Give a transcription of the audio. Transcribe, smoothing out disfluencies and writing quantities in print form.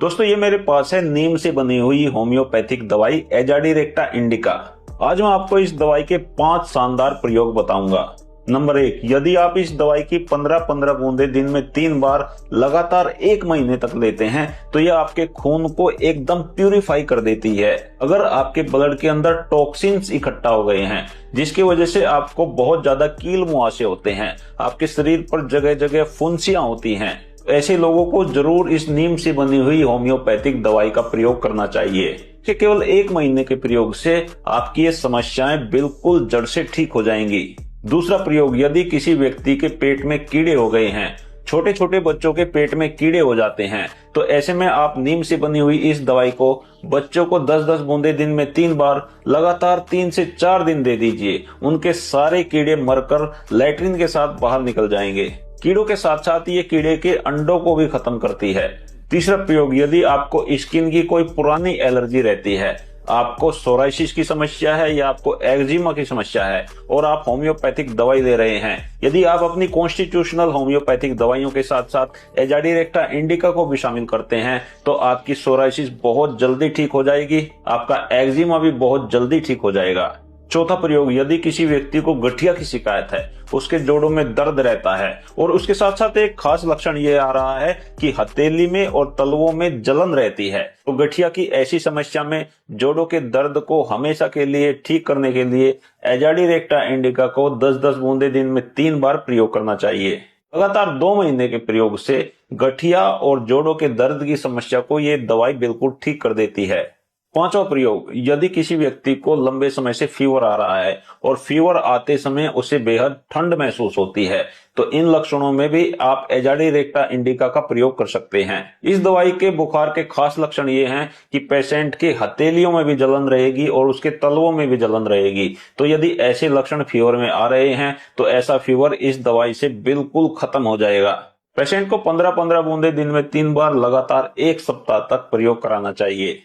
दोस्तों ये मेरे पास है नीम से बनी हुई होम्योपैथिक दवाई एजाडिरेक्टा इंडिका। आज मैं आपको इस दवाई के 5 शानदार प्रयोग बताऊंगा। नंबर 1, यदि आप इस दवाई की 15-15 बूंदे दिन में 3 बार लगातार 1 महीने तक लेते हैं तो यह आपके खून को एकदम प्यूरिफाई कर देती है। अगर आपके ब्लड के अंदर टॉक्सिन्स इकट्ठा हो गए हैं जिसकी वजह से आपको बहुत ज्यादा कील मुहासे होते हैं, आपके शरीर पर जगह जगह फुंसियां होती हैं, ऐसे लोगों को जरूर इस नीम से बनी हुई होम्योपैथिक दवाई का प्रयोग करना चाहिए कि केवल 1 महीने के प्रयोग से आपकी ये समस्याएं बिल्कुल जड़ से ठीक हो जाएंगी। दूसरा प्रयोग, यदि किसी व्यक्ति के पेट में कीड़े हो गए हैं, छोटे छोटे बच्चों के पेट में कीड़े हो जाते हैं, तो ऐसे में आप नीम से बनी हुई इस दवाई को बच्चों को 10-10 बूंदे दिन में 3 बार लगातार 3 से 4 दिन दे दीजिए। उनके सारे कीड़े मरकर लैट्रिन के साथ बाहर निकल जाएंगे। कीड़ों के साथ साथ ये कीड़े के अंडों को भी खत्म करती है। तीसरा प्रयोग, यदि आपको स्किन की कोई पुरानी एलर्जी रहती है, आपको सोराइसिस की समस्या है या आपको एक्जिमा की समस्या है और आप होम्योपैथिक दवाई ले रहे हैं, यदि आप अपनी कॉन्स्टिट्यूशनल होम्योपैथिक दवाइयों के साथ साथ एजाडिरेक्टा इंडिका को भी शामिल करते हैं तो आपकी सोराइसिस बहुत जल्दी ठीक हो जाएगी, आपका एक्जिमा भी बहुत जल्दी ठीक हो जाएगा। चौथा प्रयोग, यदि किसी व्यक्ति को गठिया की शिकायत है, उसके जोड़ों में दर्द रहता है और उसके साथ साथ एक खास लक्षण ये आ रहा है कि हथेली में और तलवों में जलन रहती है, तो गठिया की ऐसी समस्या में जोड़ों के दर्द को हमेशा के लिए ठीक करने के लिए एजाडिरेक्टा इंडिका को 10-10 बूंदे दिन में 3 बार प्रयोग करना चाहिए। लगातार 2 महीने के प्रयोग से गठिया और जोड़ों के दर्द की समस्या को ये दवाई बिल्कुल ठीक कर देती है। पांचवा प्रयोग, यदि किसी व्यक्ति को लंबे समय से फीवर आ रहा है और फीवर आते समय उसे बेहद ठंड महसूस होती है तो इन लक्षणों में भी आप एजाडिरेक्टा इंडिका का प्रयोग कर सकते हैं। इस दवाई के बुखार के खास लक्षण ये हैं कि पेशेंट के हथेलियों में भी जलन रहेगी और उसके तलवों में भी जलन रहेगी। तो यदि ऐसे लक्षण फीवर में आ रहे हैं तो ऐसा फीवर इस दवाई से बिल्कुल खत्म हो जाएगा। पेशेंट को 15-15 बूंदे दिन में 3 बार लगातार 1 सप्ताह तक प्रयोग कराना चाहिए।